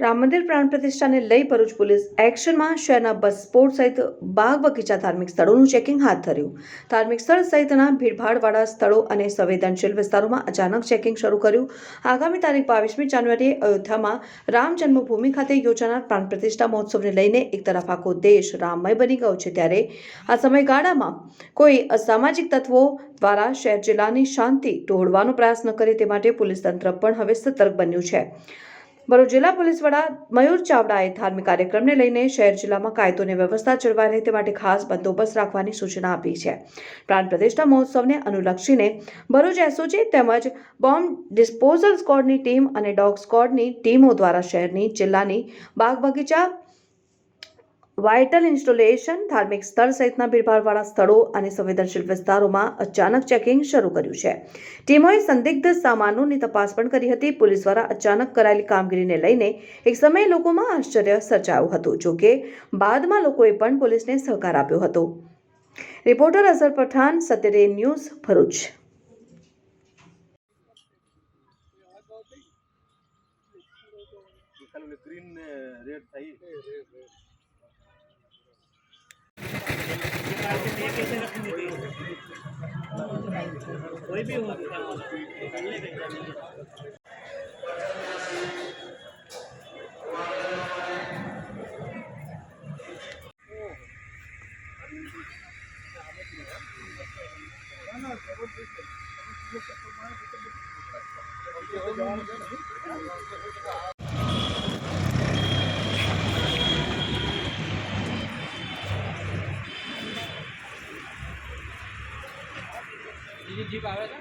રામ મંદિર પ્રાણ પ્રતિષ્ઠાને લઈ ભરૂચ પોલીસ એક્શનમાં શહેરના બસ સ્પોટ સહિત બાગ બગીચા ધાર્મિક સ્થળોનું ચેકિંગ હાથ ધર્યું. ધાર્મિક સ્થળ સહિતના ભીડભાડવાળા સ્થળો અને સંવેદનશીલ વિસ્તારોમાં અચાનક ચેકિંગ શરૂ કર્યું. આગામી તારીખ 22મી જાન્યુઆરીએ અયોધ્યામાં રામ જન્મભૂમિ ખાતે યોજાનાર પ્રાણ પ્રતિષ્ઠા મહોત્સવને લઈને એક તરફ આખો દેશ રામમય બની ગયો છે, ત્યારે આ સમયગાળામાં કોઈ અસામાજિક તત્વો દ્વારા શહેર જિલ્લાની શાંતિ તોડવાનો પ્રયાસ ન કરે તે માટે પોલીસ તંત્ર પણ હવે સતર્ક બન્યું છે. ભરૂચ જિલ્લા પોલીસ વડા મયુર ચાવડાએ ધાર્મિક કાર્યક્રમને લઈને શહેર જિલ્લામાં કાયદો અને વ્યવસ્થા જળવાઈ રહે તે માટે ખાસ બંદોબસ્ત રાખવાની સૂચના આપી છે. પ્રાણ પ્રતિષ્ઠા મહોત્સવને અનુલક્ષીને ભરૂચ એસઓજી તેમજ બોમ્બ ડિસ્પોઝલ સ્ક્વોડની ટીમ અને ડોગ સ્ક્વોડની ટીમો દ્વારા શહેરની જિલ્લાની બાગ બગીચા, વાઇટલ ઇન્સ્ટોલેશન, ધાર્મિક સ્થળ સહિતના ભીડભાડવાળા સ્થળો અને સંવેદનશીલ વિસ્તારોમાં અચાનક ચેકિંગ શરૂ કર્યું છે. ટીમોએ સંદિગ્ધ સામાનોની તપાસ પણ કરી હતી. પોલીસ દ્વારા અચાનક કરાયેલી કામગીરીને લઈને એક સમયે લોકોમાં આશ્ચર્ય સર્જાયું હતું, જોકે બાદમાં લોકોએ પણ પોલીસને સહકાર આપ્યો હતો. Reporter Azhar Pathan, સત્યડે news, Bharuch. कोई भी हो जीप आवे था।